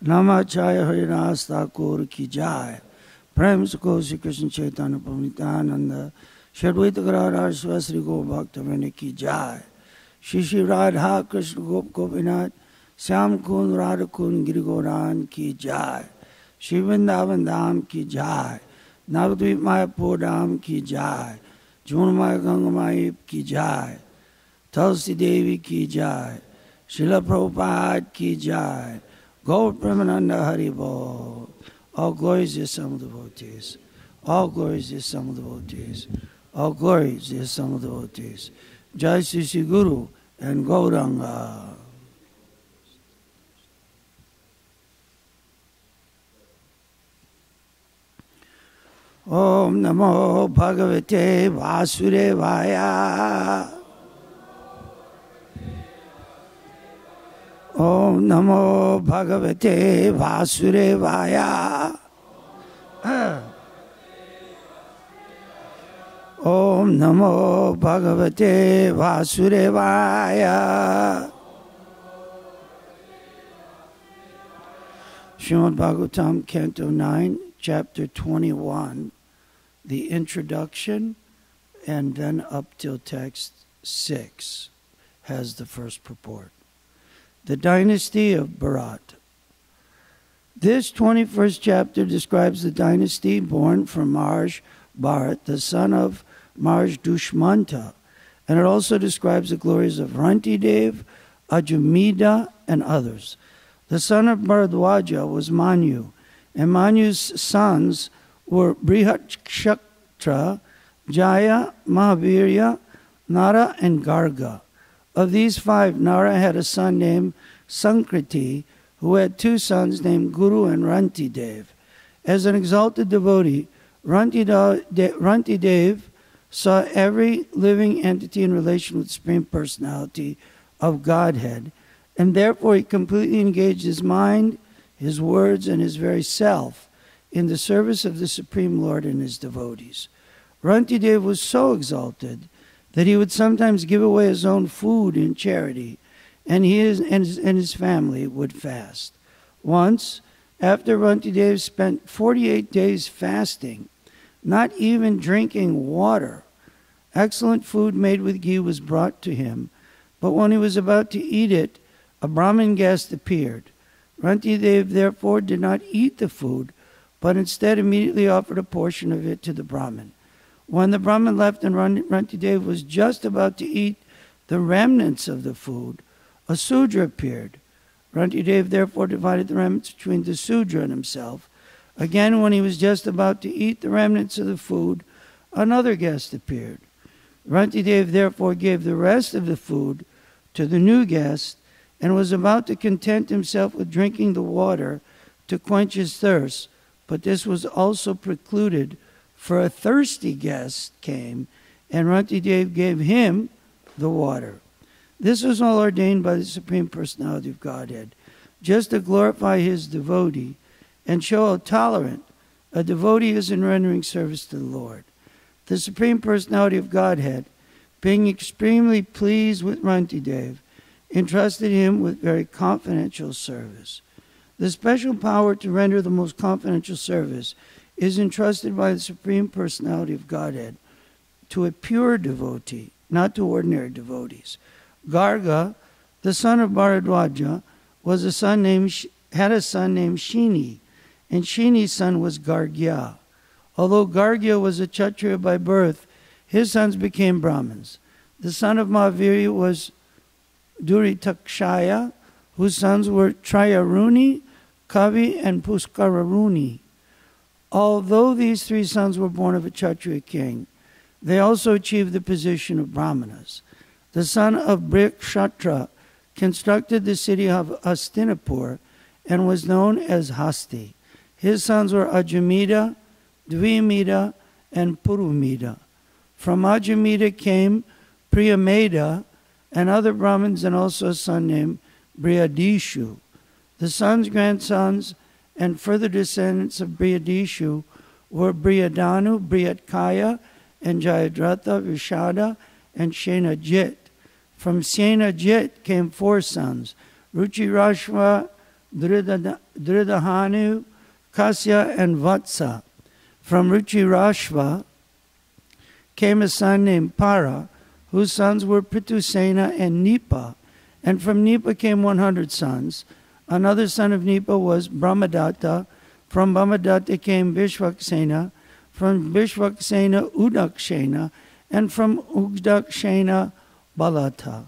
Namacharya Haridas Thakur ki jai. Prem Sukho Sri Krishna Chaitanya Prabhu Nityananda. Shadvaita Gadadhar Sri Go Bhakta ki jai. Shri Radha Krishna Gop Gopinath. Syam Kund Radha Kund Giri Goran ki jai. Shri Vrindavan Dham ki jai. Navadvip Mayapur Dham ki jai. Jamunamaya Gangamaya ki jai. Tulsi Devi ki jai. Srila Prabhupada ki jai. Gaur Premananda Haribol. All glories to some devotees. All glories to some devotees. All glories to some devotees. Jai Sri Guru and Gauranga. Om Namo Bhagavate Vasudevaya. Om Namo Bhagavate Vasudevaya. Om Namo Bhagavate Vasudevaya. Srimad Bhagavatam, Canto 9, Chapter 21, the introduction, and then up till text 6 has the first purport. The dynasty of Bharat. This 21st chapter describes the dynasty born from Maharaj Bharat, the son of Maharaj Dushmanta, and it also describes the glories of Rantidev, Ajamida, and others. The son of Bharadwaja was Manu, and Manu's sons were Brihatkshatra, Jaya, Mahavirya, Nara, and Garga. Of these 5, Nara had a son named Sankriti, who had 2 sons named Guru and Rantidev. As an exalted devotee, Rantidev saw every living entity in relation with the Supreme Personality of Godhead, and therefore he completely engaged his mind, his words, and his very self in the service of the Supreme Lord and his devotees. Rantidev was so exalted that he would sometimes give away his own food in charity, and his family would fast. Once, after Rantidev spent 48 days fasting, not even drinking water, excellent food made with ghee was brought to him, but when he was about to eat it, a Brahmin guest appeared. Rantidev therefore did not eat the food, but instead immediately offered a portion of it to the Brahmin. When the Brahmin left and Rantidev was just about to eat the remnants of the food, a Sudra appeared. Rantidev therefore divided the remnants between the Sudra and himself. Again, when he was just about to eat the remnants of the food, another guest appeared. Rantidev therefore gave the rest of the food to the new guest and was about to content himself with drinking the water to quench his thirst, but this was also precluded, for a thirsty guest came, and Rantidev gave him the water. This was all ordained by the Supreme Personality of Godhead, just to glorify his devotee and show how tolerant a devotee is in rendering service to the Lord. The Supreme Personality of Godhead, being extremely pleased with Rantidev, entrusted him with very confidential service. The special power to render the most confidential service is entrusted by the Supreme Personality of Godhead to a pure devotee, not to ordinary devotees. Garga, the son of Bharadwaja, had a son named Shini, and Shini's son was Gargya. Although Gargya was a Kshatriya by birth, his sons became Brahmins. The son of Mahavirya was Duritakshaya, whose sons were Trayaruni, Kavi, and Puskararuni. Although these 3 sons were born of a Kshatriya king, they also achieved the position of Brahmanas. The son of Brikshatra constructed the city of Hastinapur and was known as Hasti. His sons were Ajamida, Dvimida, and Purumida. From Ajamida came Priyameda and other Brahmins, and also a son named Brihadishu. The sons, grandsons, and further descendants of Brihadishu were Brihadanu, Brihatkaya, and Jayadratha, Vishada, and Shenajit. From Shenajit came 4 sons, Ruchirashva, Dridahanu, Kasya, and Vatsa. From Ruchirashva came a son named Para, whose sons were Pritusena and Nipa. And from Nipa came 100 sons. Another son of Nipa was Brahmadatta. From Brahmadatta came Vishvaksena. From Vishvaksena, Udakshena. And from Udakshena, Balata.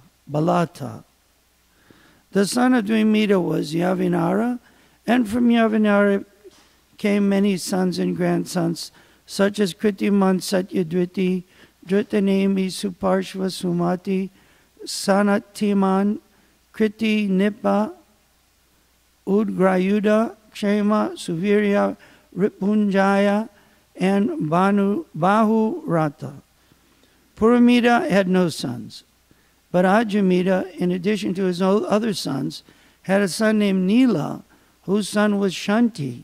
The son of Dvimita was Yavinara. And from Yavinara came many sons and grandsons, such as Kritiman, Satyadviti, Dhritanemi, Suparshva, Sumati, Sanatiman, Kriti, Nipa, Udgrayuda, Kshema, Suvirya, Ripunjaya, and Bahu Rata. Puramita had no sons, but Ajamita, in addition to his other sons, had a son named Nila, whose son was Shanti.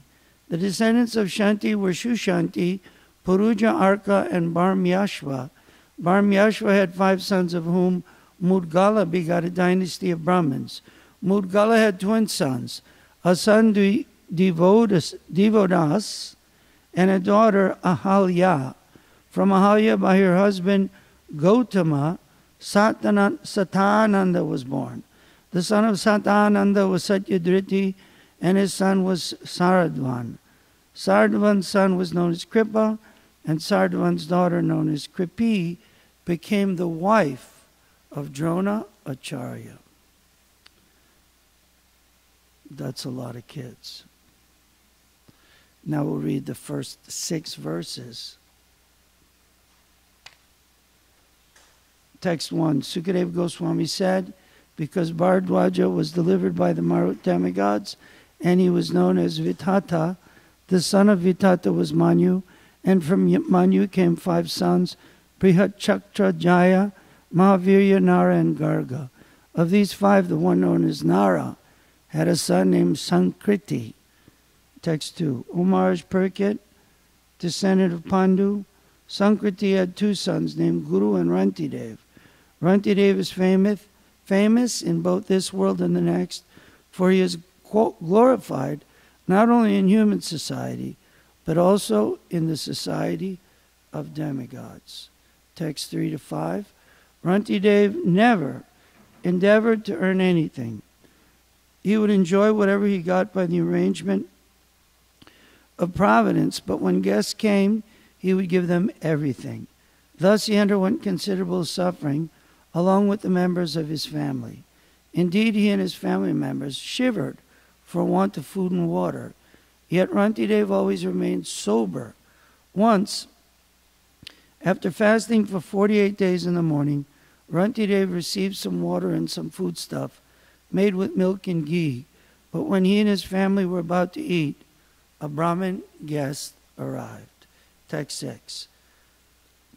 The descendants of Shanti were Shushanti, Puruja, Arka, and Barmyashva. Barmyashva had 5 sons, of whom Mudgala begot a dynasty of Brahmins. Mudgala had twin sons, a son Devodas, and a daughter Ahalya. From Ahalya, by her husband Gautama, Satananda was born. The son of Satananda was Satyadriti, and his son was Saradvan. Saradvan's son was known as Kripa, and Saradvan's daughter, known as Kripi, became the wife of Drona Acharya. That's a lot of kids. Now we'll read the first 6 verses. Text 1. Sukadeva Goswami said, because Bharadwaja was delivered by the Marut demigods, and he was known as Vitata, the son of Vitata was Manu, and from Manu came 5 sons, Prihat, Chakra, Jaya, Mahavirya, Nara, and Garga. Of these 5, the one known as Nara had a son named Sankriti. Text 2. Umaraj Perkit, descendant of Pandu. Sankriti had 2 sons named Guru and Rantidev. Rantidev is famous in both this world and the next, for he is glorified not only in human society, but also in the society of demigods. Text 3 to 5. Rantidev never endeavored to earn anything. He would enjoy whatever he got by the arrangement of providence, but when guests came, he would give them everything. Thus he underwent considerable suffering along with the members of his family. Indeed, he and his family members shivered for want of food and water. Yet Rantidev always remained sober. Once, after fasting for 48 days in the morning, Rantidev received some water and some foodstuff made with milk and ghee. But when he and his family were about to eat, a Brahmin guest arrived. Text 6.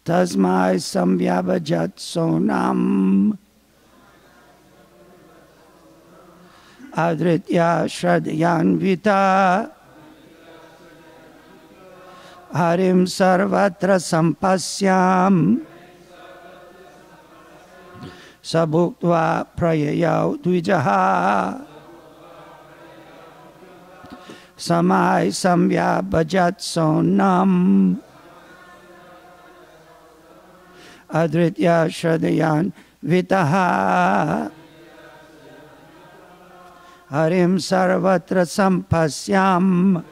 Tasmai samvyabhajat sonam adritya shradyanvita harim sarvatra sampasyam sabhuktva prayayau dvijaha samai samvyabhajat sonam adritya shradyan vitaha harim sarvatra sampasyam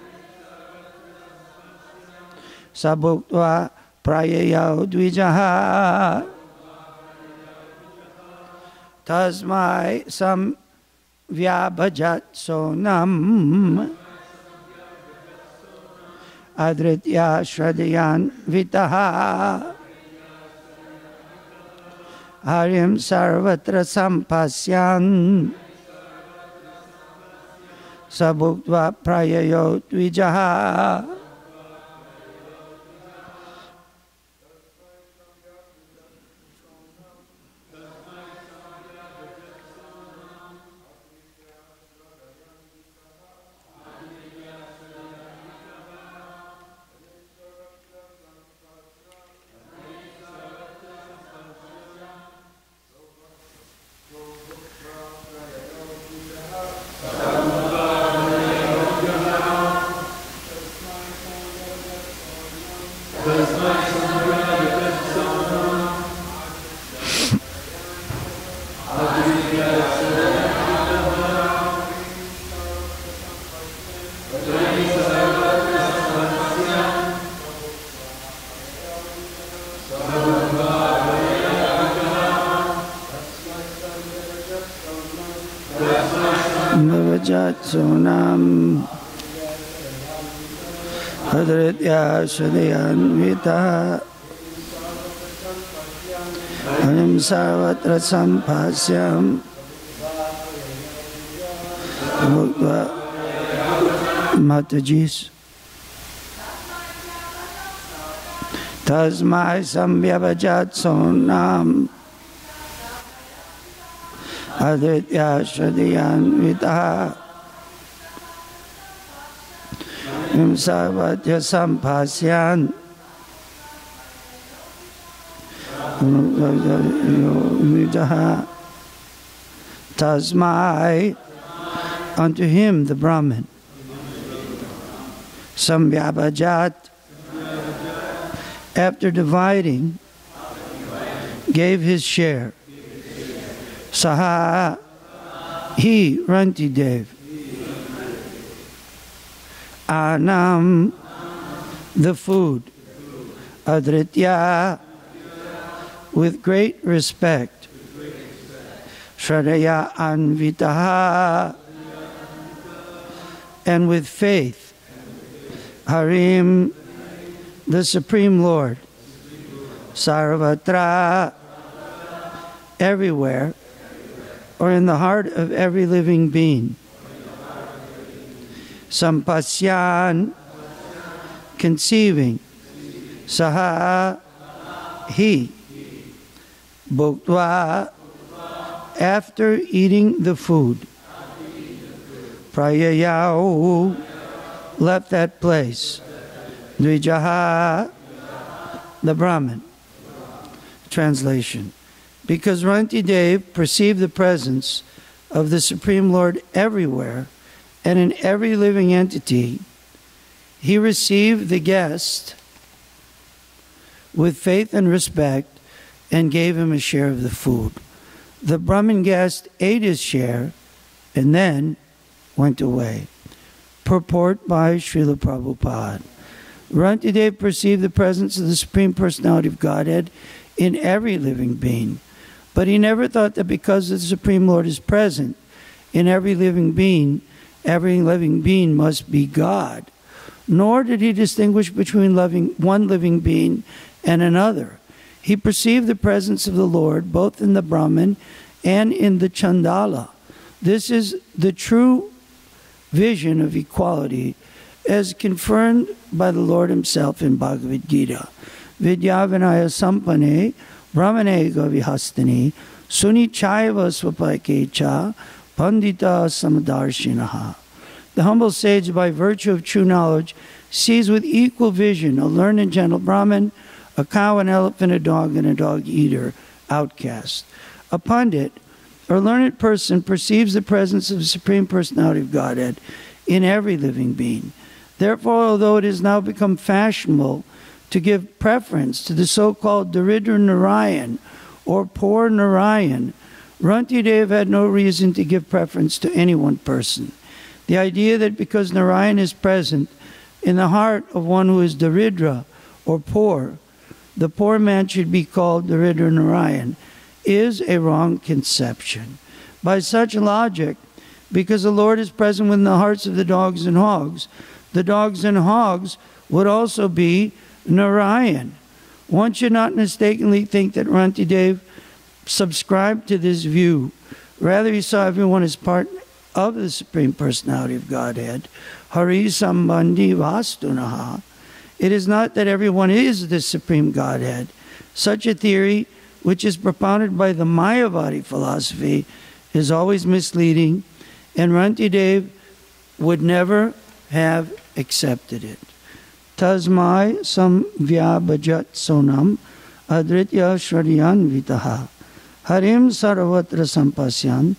sabhuktva prayayau dvijaha tasmai samvyabhajat sonam adritya shradyan vitaha harim sarvatra sampasyan sabhuktva prayayo dvijaha. sonam adritya shriyanvita anim sarvatra sampasyam Matajis Tasmai samvyavajat sonam adritya shriyanvita anim sarvatra sampasyan Tasmai, unto him, the Brahman. Samvyabhajat, after dividing, gave his share. Saha, he, Rantidev. Anam, the food. Adritya, with great respect. Shradaya anvitaha, and with faith. Harim, the Supreme Lord. Sarvatra, everywhere, or in the heart of every living being. Sampasyan, conceiving. Saha, he. Bhuktva, after eating the food. Prayayau, left that place. Dvijaha, the Brahman. Translation. Because Rantidev perceived the presence of the Supreme Lord everywhere and in every living entity, he received the guest with faith and respect and gave him a share of the food. The Brahmin guest ate his share and then went away. Purport by Srila Prabhupada. Rantidev perceived the presence of the Supreme Personality of Godhead in every living being, but he never thought that because the Supreme Lord is present in every living being must be God. Nor did he distinguish between one living being and another. He perceived the presence of the Lord both in the Brahman and in the Chandala. This is the true vision of equality as confirmed by the Lord himself in Bhagavad Gita. Vidya vinaya sampane brahmane gavihastani suni chaiva swapakecha pandita samadarshinaha. The humble sage, by virtue of true knowledge, sees with equal vision a learned and gentle Brahman, a cow, an elephant, a dog, and a dog-eater, outcast. A pundit, or learned person, perceives the presence of the Supreme Personality of Godhead in every living being. Therefore, although it has now become fashionable to give preference to the so-called Daridra Narayan, or poor Narayan, Rantidev had no reason to give preference to any one person. The idea that because Narayan is present in the heart of one who is Daridra, or poor, the poor man should be called Daridra Narayan, is a wrong conception. By such logic, because the Lord is present within the hearts of the dogs and hogs would also be Narayan. One should not mistakenly think that Rantidev subscribed to this view. Rather, he saw everyone as part of the Supreme Personality of Godhead. Hari Sambandhi Vastunaha. It is not that everyone is the Supreme Godhead. Such a theory, which is propounded by the Mayavadi philosophy, is always misleading, and Rantidev would never have accepted it. Tasmai samvyabhajat sonam adritya shradyan vitaha harim sarvatra sampasyan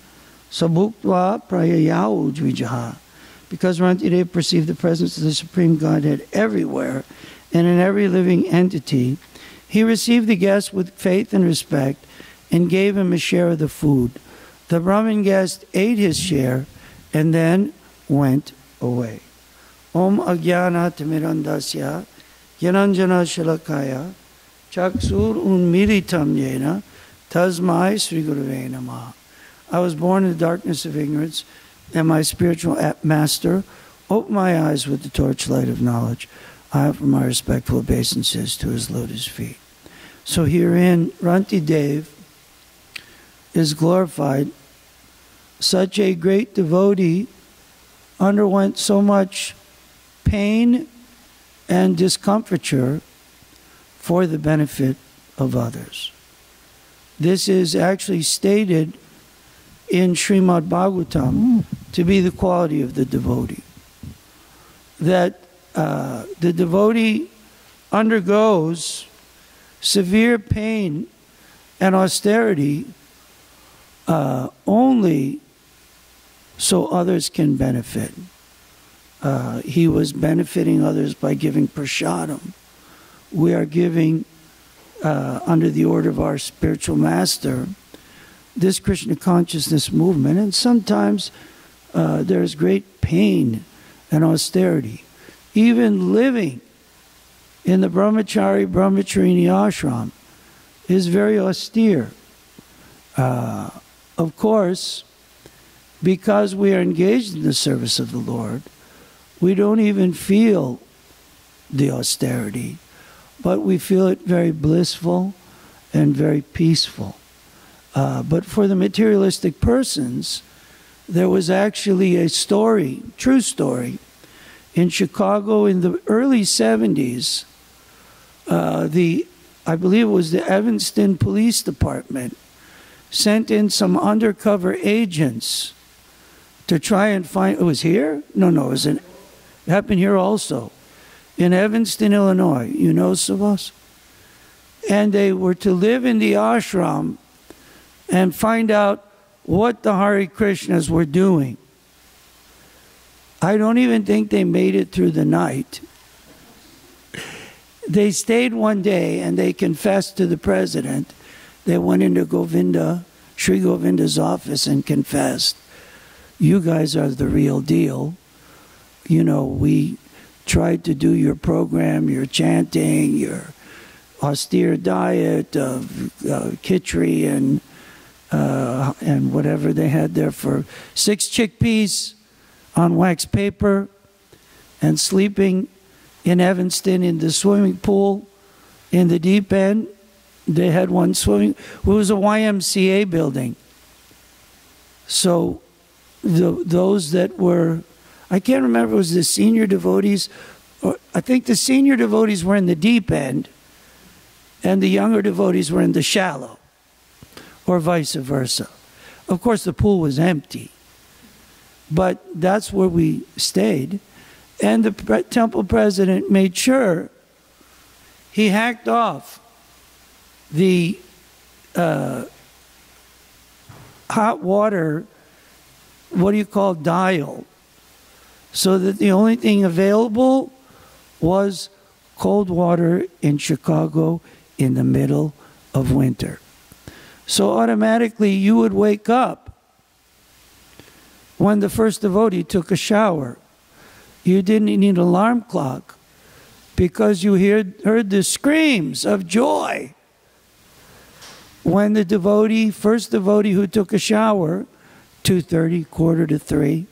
sabhuktva prayayau dvijaha. Because Rantidev perceived the presence of the Supreme Godhead everywhere and in every living entity, he received the guest with faith and respect and gave him a share of the food. The Brahmin guest ate his share and then went away. Om Agyana Timirandasya Gyananjana Shalakaya Chaksur Unmilitam Yena Tasmai Sri Gurave Namaha. I was born in the darkness of ignorance, and my spiritual master, open my eyes with the torchlight of knowledge. I offer my respectful obeisances to his lotus feet. So herein, Ranti Dev is glorified. Such a great devotee underwent so much pain and discomfiture for the benefit of others. This is actually stated in Srimad Bhagavatam to be the quality of the devotee. That the devotee undergoes severe pain and austerity only so others can benefit. He was benefiting others by giving prasadam. We are giving, under the order of our spiritual master, this Krishna consciousness movement, and sometimes there's great pain and austerity. Even living in the brahmacharini ashram is very austere. Of course, because we are engaged in the service of the Lord, we don't even feel the austerity, but we feel it very blissful and very peaceful. But for the materialistic persons, there was actually a story, true story, in Chicago in the early 70s. I believe it was the Evanston Police Department sent in some undercover agents to try and find. It was here? No, it happened here also, in Evanston, Illinois. You know, Savas? And they were to live in the ashram and find out what the Hare Krishnas were doing. I don't even think they made it through the night. They stayed one day and they confessed to the president. They went into Sri Govinda's office and confessed, "You guys are the real deal. You know, we tried to do your program, your chanting, your austere diet of khichdi and whatever they had there for 6 chickpeas on wax paper, and sleeping in Evanston in the swimming pool in the deep end. They had one swimming. It was a YMCA building. So those that were, I can't remember if it was the senior devotees, or I think the senior devotees were in the deep end and the younger devotees were in the shallow, or vice versa. Of course, the pool was empty, but that's where we stayed. And the temple president made sure he hacked off the hot water, what do you call, dial, so that the only thing available was cold water in Chicago in the middle of winter. So automatically you would wake up when the first devotee took a shower. You didn't need an alarm clock because you heard the screams of joy when the first devotee who took a shower, 2:30, 2:45,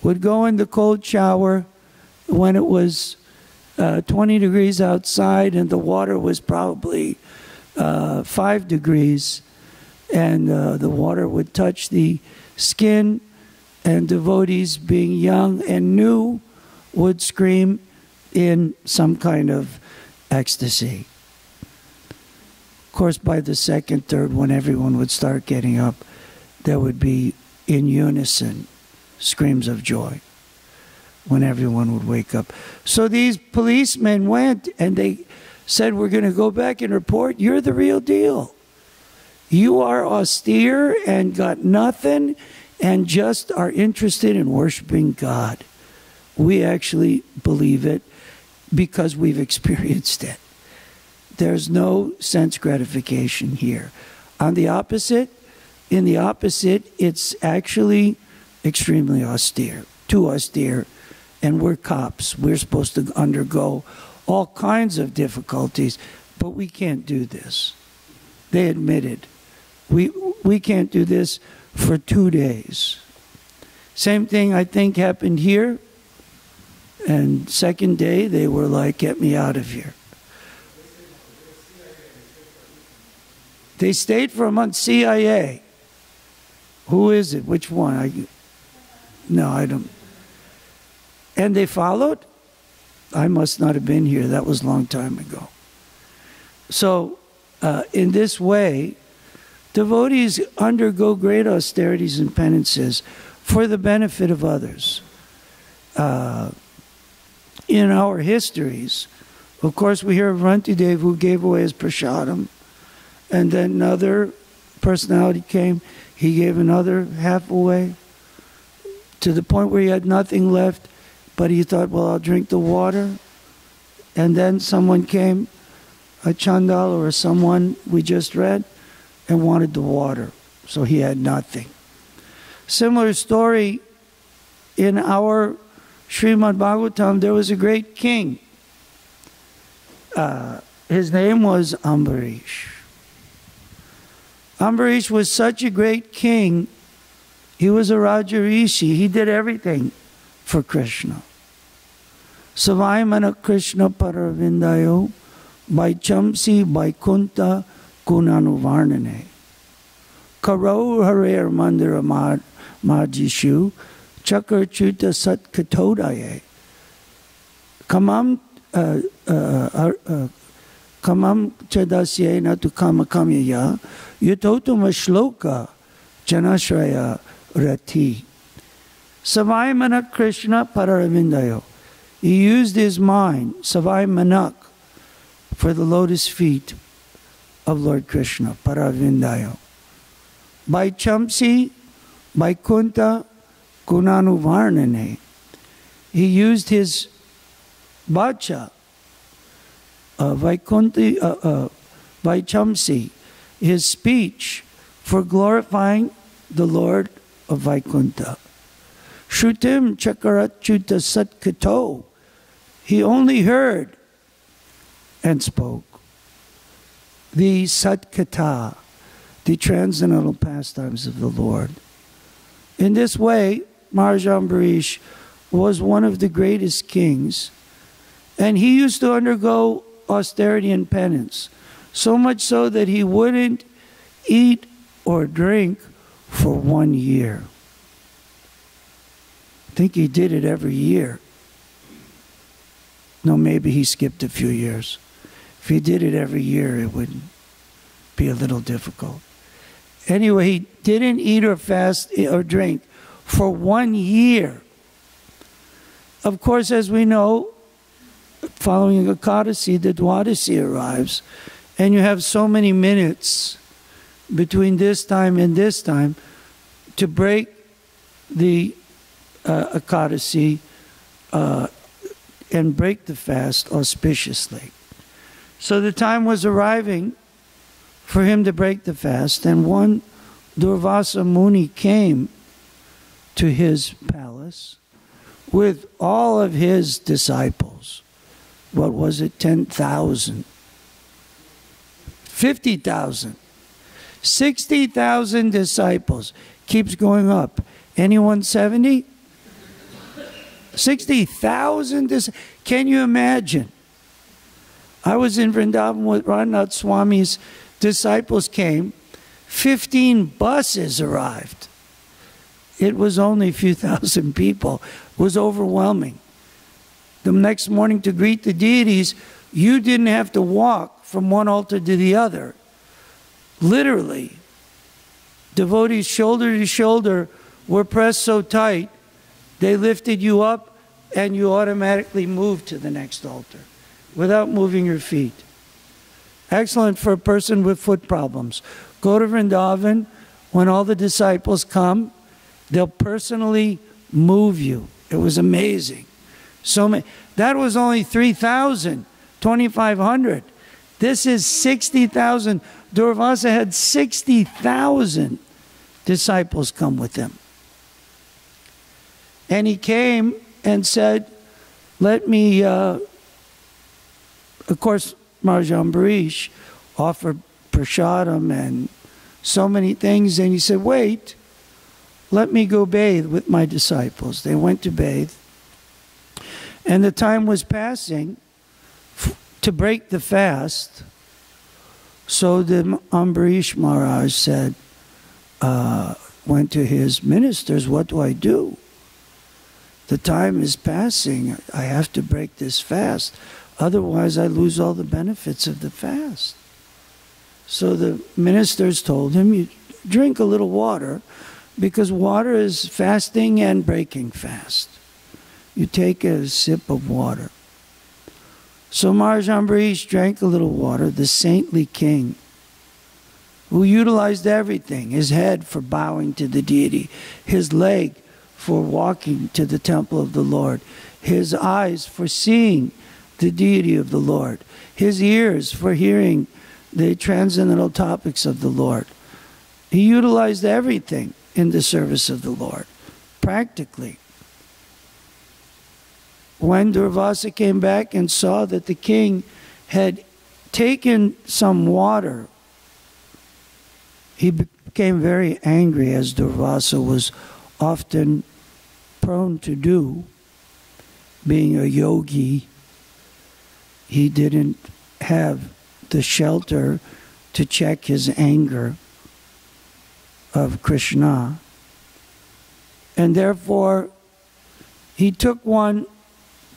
would go in the cold shower when it was 20 degrees outside and the water was probably 5 degrees, and the water would touch the skin, and devotees, being young and new, would scream in some kind of ecstasy. Of course, by the second, third, when everyone would start getting up, there would be in unison screams of joy when everyone would wake up. So these policemen went and they said, "We're going to go back and report. You're the real deal. You are austere and got nothing and just are interested in worshiping God. We actually believe it because we've experienced it. There's no sense gratification here." On the opposite, in the opposite, it's actually extremely austere, too austere, and we're cops. We're supposed to undergo all kinds of difficulties, but we can't do this. They admitted, we can't do this for 2 days. Same thing, I think, happened here. And second day, they were like, get me out of here. They stayed for a month. CIA. Who is it? Which one? No, I don't. And they followed? I must not have been here. That was a long time ago. So, in this way, devotees undergo great austerities and penances for the benefit of others. In our histories, of course, we hear of Rantidev who gave away his prasadam, and then another personality came, he gave another half away, to the point where he had nothing left, but he thought, well, I'll drink the water. And then someone came, a Chandal or someone we just read, and wanted the water. So he had nothing. Similar story in our Srimad Bhagavatam, there was a great king. His name was Ambarish. Ambarish was such a great king. He was a Rajarishi. He did everything for Krishna. Savaimana Krishna Paravindayo Vaichamsi Vaikunta Gunanuvarnane Karo Harer Mandira Majishu Chakar Chuta Sat Katodaye Kamam Chadasyena to Kamakamya Yutotuma Shloka Janashraya Rati. Savaimana Krishna Paravindayo. He used his mind, Savai Manak, for the lotus feet of Lord Krishna, Paravindayo. By Chamsi, by Kunta, Gunanuvarnane. He used his Vacha, Vaichamsi, his speech, for glorifying the Lord of Vaikunta. Shrutim Chakarachyuta Satkato. He only heard and spoke the Satkata, the transcendental pastimes of the Lord. In this way, Maharaj Ambarish was one of the greatest kings, and he used to undergo austerity and penance, so much so that he wouldn't eat or drink for 1 year. I think he did it every year. No, maybe he skipped a few years. If he did it every year, it would be a little difficult. Anyway, he didn't eat or fast or drink for 1 year. Of course, as we know, following Ekadasi, the Dwadasi arrives, and you have so many minutes between this time and this time to break the Ekadasi and break the fast auspiciously. So the time was arriving for him to break the fast, and one Durvasa Muni came to his palace with all of his disciples. What was it? 10,000. 50,000. 60,000 disciples. Keeps going up. Anyone 70? 60,000. Can you imagine? I was in Vrindavan with Radhanath Swami's disciples came. 15 buses arrived. It was only a few thousand people. It was overwhelming. The next morning to greet the deities, you didn't have to walk from one altar to the other. Literally. Devotees shoulder to shoulder were pressed so tight, they lifted you up and you automatically moved to the next altar without moving your feet. Excellent for a person with foot problems. Go to Vrindavan, when all the disciples come, they'll personally move you. It was amazing. So many. That was only 3,000, 2,500. This is 60,000. Durvasa had 60,000 disciples come with him. And he came and said, let me, of course, Maharaj Ambarish offered prasadam and so many things. And he said, wait, let me go bathe with my disciples. They went to bathe. And the time was passing to break the fast. So the Ambarish Maharaj said, went to his ministers, what do I do? The time is passing. I have to break this fast. Otherwise, I lose all the benefits of the fast. So the ministers told him, you drink a little water, because water is fasting and breaking fast. You take a sip of water. So Maharaj Ambarish drank a little water, the saintly king, who utilized everything, his head for bowing to the deity, his leg for walking to the temple of the Lord, his eyes for seeing the deity of the Lord, his ears for hearing the transcendental topics of the Lord. He utilized everything in the service of the Lord, practically. When Durvasa came back and saw that the king had taken some water, he became very angry, as Durvasa was often prone to do. Being a yogi, he didn't have the shelter to check his anger of Krishna. And therefore, he took one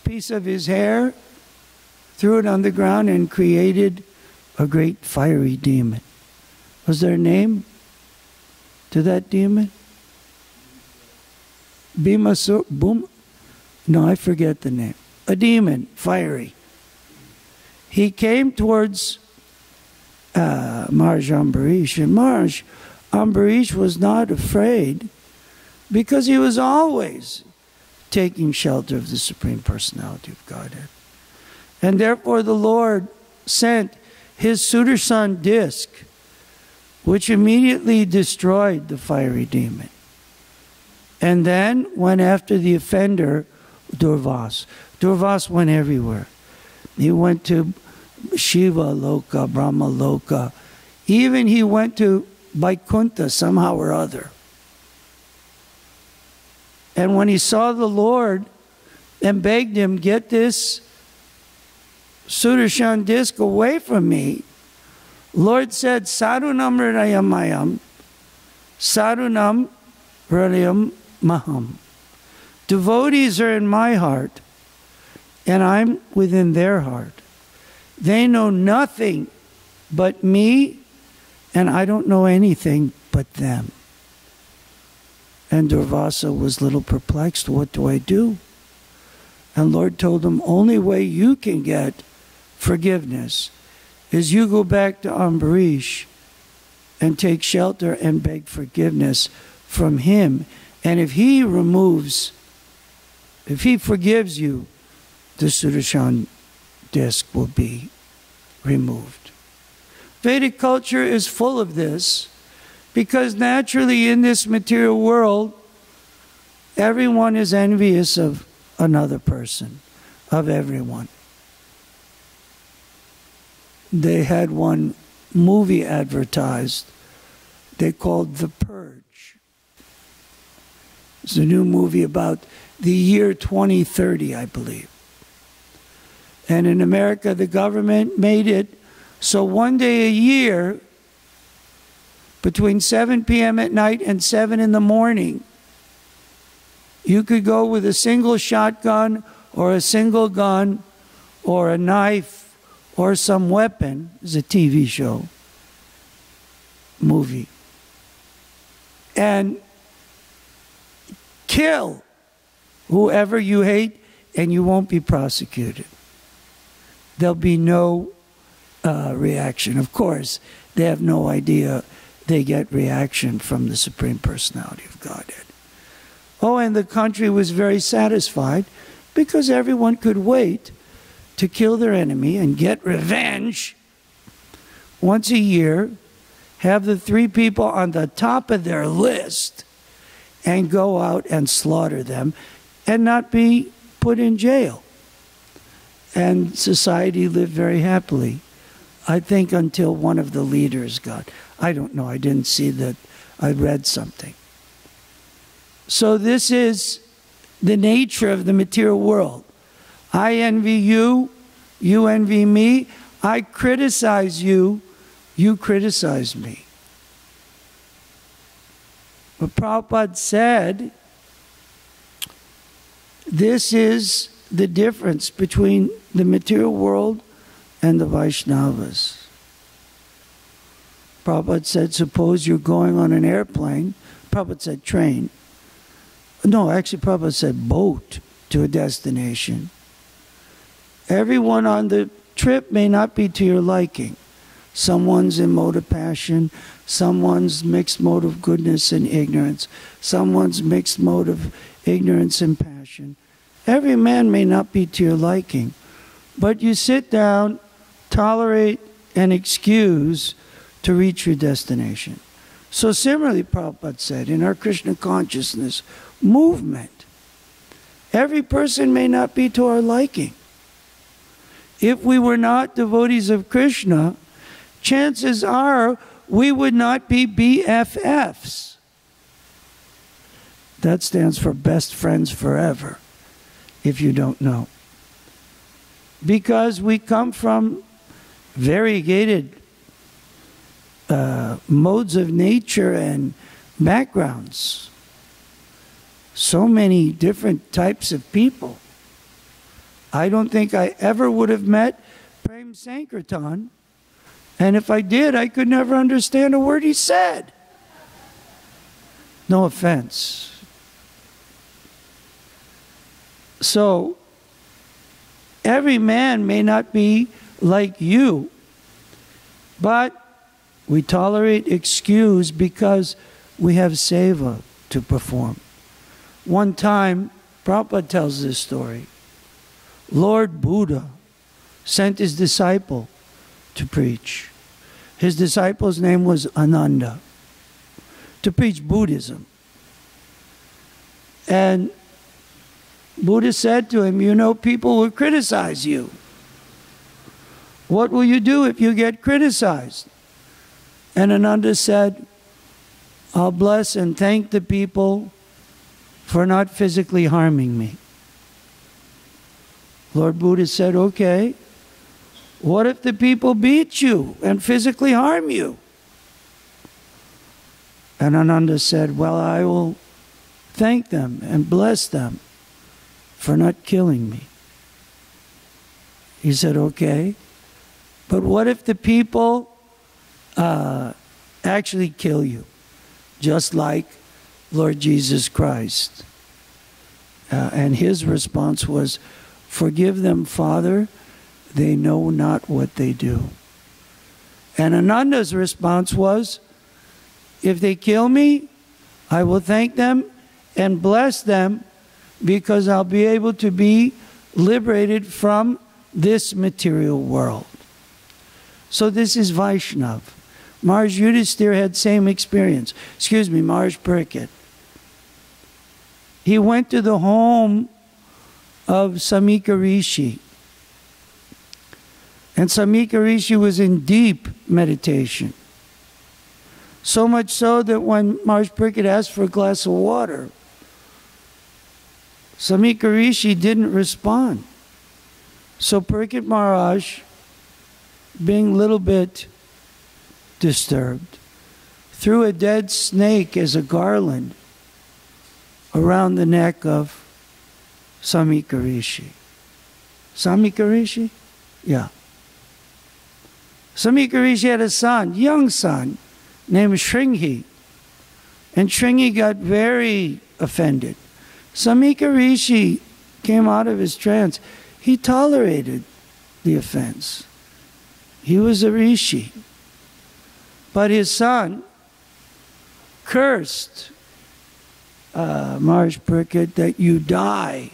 piece of his hair, threw it on the ground, and created a great fiery demon. Was there a name to that demon? Bhimasur, boom? No, I forget the name. A demon, fiery. He came towards Maharaj Ambarish, and Maharaj Ambarish was not afraid because he was always taking shelter of the Supreme Personality of Godhead. And therefore the Lord sent his Sudarshan disc, which immediately destroyed the fiery demon. And then went after the offender, Durvas. Durvas went everywhere. He went to Shiva Loka, Brahma Loka. Even he went to Vaikuntha somehow or other. And when he saw the Lord and begged him, get this Sudarshan disc away from me, Lord said, Sadhunam Hridayam Mayam, Sadhunam Hridayam Maham. Devotees are in my heart, and I'm within their heart. They know nothing but me, and I don't know anything but them. And Durvasa was a little perplexed. What do I do? And Lord told him, only way you can get forgiveness is you go back to Ambarish and take shelter and beg forgiveness from him. And if he forgives you, the Sudarshan disc will be removed. Vedic culture is full of this, because naturally in this material world, everyone is envious of another person, of everyone. They had one movie advertised they called The Purge. It's a new movie about the year 2030, I believe. And in America, the government made it so one day a year, between 7 p.m. at night and 7 in the morning, you could go with a single shotgun or a single gun or a knife or some weapon. It's a TV show, movie, and kill whoever you hate, and you won't be prosecuted. There'll be no reaction. Of course, they have no idea they get reaction from the Supreme Personality of Godhead. Oh, and the country was very satisfied because everyone could wait to kill their enemy and get revenge once a year, have the 3 people on the top of their list and go out and slaughter them and not be put in jail. And society lived very happily. I think until one of the leaders got, I don't know, I didn't see that, I read something. So this is the nature of the material world. I envy you, you envy me. I criticize you, you criticize me. But Prabhupada said, this is the difference between the material world and the Vaishnavas. Prabhupada said, suppose you're going on an airplane. Prabhupada said train. No, actually Prabhupada said boat to a destination. Everyone on the trip may not be to your liking. Someone's in mode of passion, someone's mixed mode of goodness and ignorance, someone's mixed mode of ignorance and passion. Every man may not be to your liking, but you sit down, tolerate, and excuse to reach your destination. So similarly, Prabhupada said, in our Krishna consciousness movement, every person may not be to our liking. If we were not devotees of Krishna, chances are we would not be BFFs. That stands for best friends forever, if you don't know. Because we come from variegated modes of nature and backgrounds. So many different types of people. I don't think I ever would have met Prem Sankirtan, and if I did, I could never understand a word he said. No offense. So, every man may not be like you, but we tolerate, excuse because we have seva to perform. One time, Prabhupada tells this story. Lord Buddha sent his disciple to preach. His disciple's name was Ananda, to preach Buddhism. And Buddha said to him, you know, people will criticize you. What will you do if you get criticized? And Ananda said, I'll bless and thank the people for not physically harming me. Lord Buddha said, okay, what if the people beat you and physically harm you? And Ananda said, well, I will thank them and bless them for not killing me. He said, okay, but what if the people actually kill you, just like Lord Jesus Christ? And his response was, forgive them, Father, they know not what they do. And Ananda's response was, if they kill me, I will thank them and bless them because I'll be able to be liberated from this material world. So this is Vaishnav. Maharaj Yudhisthira had same experience. Excuse me, Maharaj Pariksit. He went to the home of Samika Rishi. And Samika Rishi was in deep meditation. So much so that when Maharaj Pariksit asked for a glass of water, Samika Rishi didn't respond. So Pariksit Maharaj, being a little bit disturbed, threw a dead snake as a garland around the neck of Samika Rishi. Samika Rishi? Yeah. Samika Rishi had a son, young son, named Shringhi. And Shringhi got very offended. Samika Rishi came out of his trance. He tolerated the offense. He was a Rishi. But his son cursed Maharaj Pariksit that you die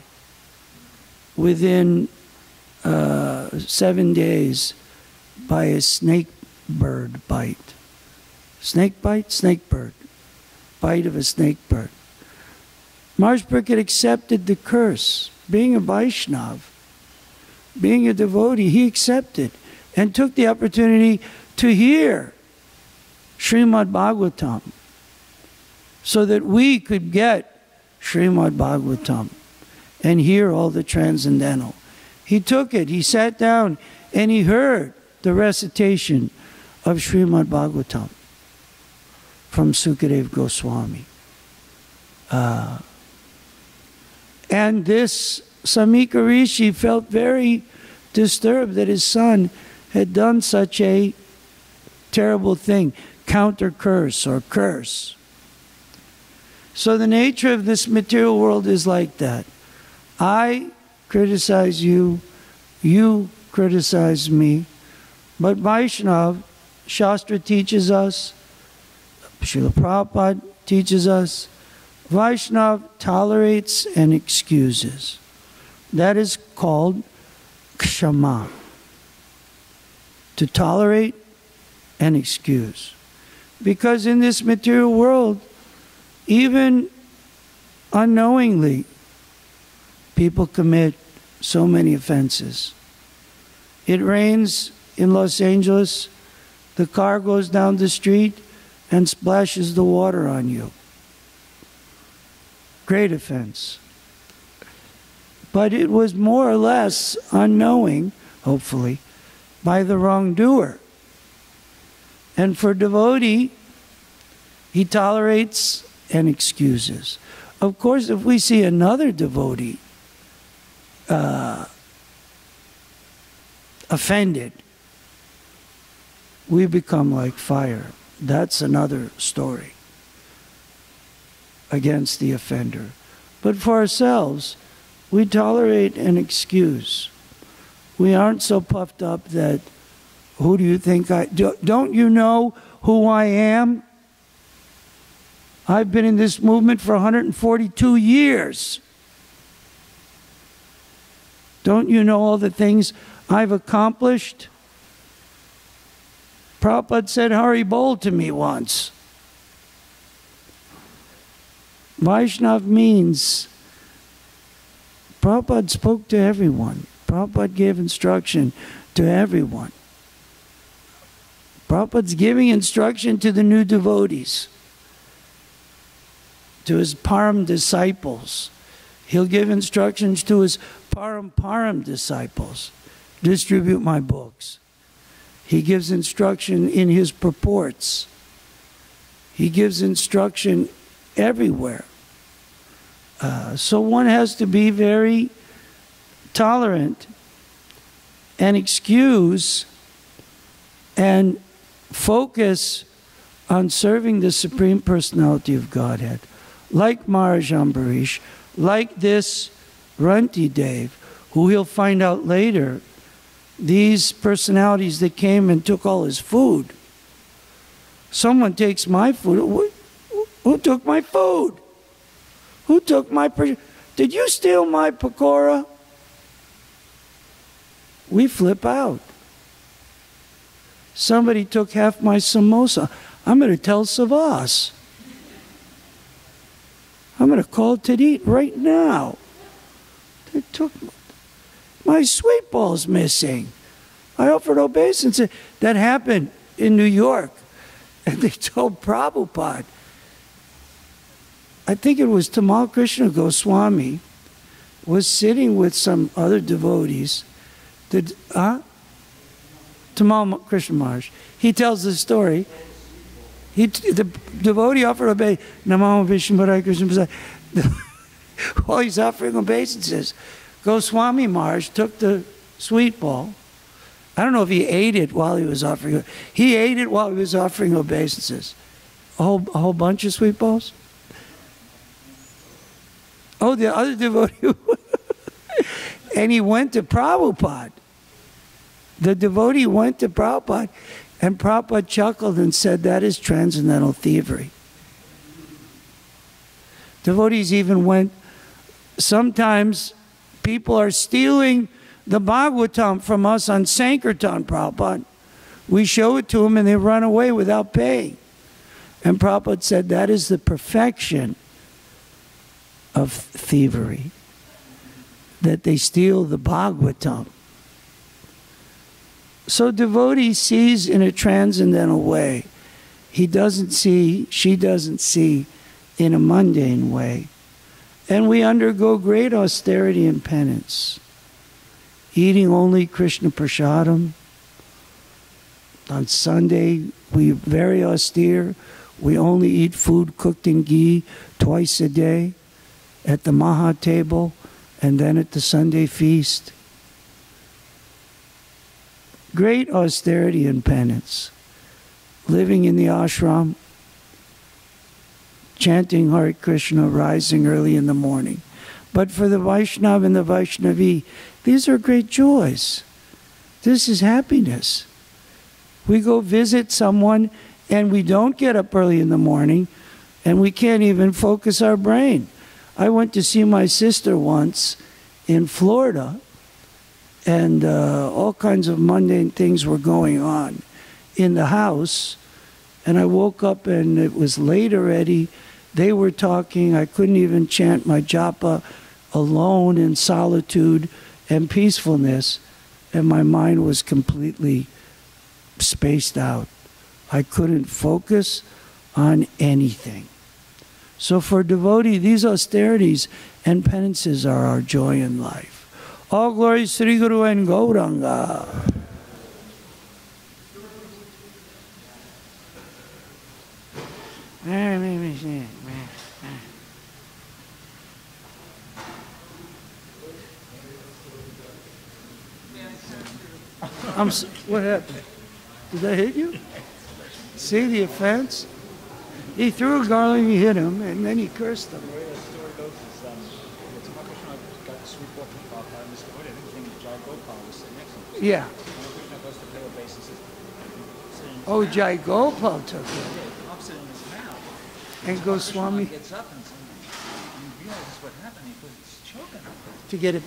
within 7 days by a snake bird bite. Snake bite? Snake bird. Bite of a snake bird. Maharaj Pariksit accepted the curse. Being a Vaishnav, being a devotee, he accepted and took the opportunity to hear Srimad Bhagavatam so that we could get Srimad Bhagavatam and hear all the transcendental. He took it, he sat down, and he heard the recitation of Srimad Bhagavatam from Sukadeva Goswami. And this Samika Rishi felt very disturbed that his son had done such a terrible thing, counter curse or curse. So the nature of this material world is like that. I criticize you, you criticize me, but Vaishnava, Shastra teaches us, Srila Prabhupada teaches us, Vaishnava tolerates and excuses. That is called kshama. To tolerate and excuse. Because in this material world, even unknowingly, people commit so many offenses. It rains in Los Angeles, the car goes down the street and splashes the water on you. Great offense. But it was more or less unknowing, hopefully, by the wrongdoer. And for devotee, he tolerates and excuses. Of course, if we see another devotee offended, we become like fire. That's another story against the offender. But for ourselves, we tolerate and excuse. We aren't so puffed up that, who do you think I... Don't you know who I am? I've been in this movement for 142 years. Don't you know all the things I've accomplished? Prabhupada said Hari Bol to me once. Vaishnav means Prabhupada spoke to everyone. Prabhupada gave instruction to everyone. Prabhupada's giving instruction to the new devotees, to his Param disciples. He'll give instructions to his Param disciples. Distribute my books. He gives instruction in his purports. He gives instruction everywhere. So one has to be very tolerant and excuse and focus on serving the Supreme Personality of Godhead. Like Maharaj Ambarish, like this Ranti Dev, who he'll find out later, these personalities that came and took all his food. Someone takes my food. Who took my food? Who took my... Did you steal my pakora? We flip out. Somebody took half my samosa. I'm going to tell Savas. I'm going to call Tadit right now. They took... My sweet ball's missing. I offered obeisance. That happened in New York. And they told Prabhupada. I think it was Tamal Krishna Goswami was sitting with some other devotees. Tamal Krishna Maharaj. He tells the story. The devotee offered obeisance. Namo Vishnu Padaya Krishna Prasad. While he's offering obeisances, Goswami Maharaj took the sweet ball. I don't know if he ate it while he was offering it. He ate it while he was offering obeisances. A whole bunch of sweet balls? Oh, the other devotee. And he went to Prabhupada. The devotee went to Prabhupada, and Prabhupada chuckled and said, that is transcendental thievery. Devotees even went, sometimes people are stealing the Bhagavatam from us on Sankirtan, Prabhupada. We show it to them and they run away without paying. And Prabhupada said that is the perfection of thievery, that they steal the Bhagavatam. So devotee sees in a transcendental way. He doesn't see, she doesn't see in a mundane way. And we undergo great austerity and penance. Eating only Krishna Prasadam. On Sunday, we're very austere. We only eat food cooked in ghee twice a day at the Maha table and then at the Sunday feast. Great austerity and penance. Living in the ashram, chanting Hare Krishna, rising early in the morning. But for the Vaishnava and the Vaishnavi, these are great joys. This is happiness. We go visit someone and we don't get up early in the morning and we can't even focus our brain. I went to see my sister once in Florida, and all kinds of mundane things were going on in the house. And I woke up and it was late already. They were talking. I couldn't even chant my japa alone in solitude and peacefulness. And my mind was completely spaced out. I couldn't focus on anything. So for a devotee, these austerities and penances are our joy in life. All glory to Sri Guru and Gauranga. What happened? Did I hit you? See the offense? He threw a garland, he hit him, and then he cursed him. The way the story goes is, Krishna got sweet walking Papa, and Mr. Hood, I think Jai Gopal was sitting next to him. Yeah. And Krishna goes to pay obeisance. Oh, Jai Gopal took it. He pops it in his mouth. And Goswami. Krishna gets up and realizes what happened. He goes, he's choking. To get it back.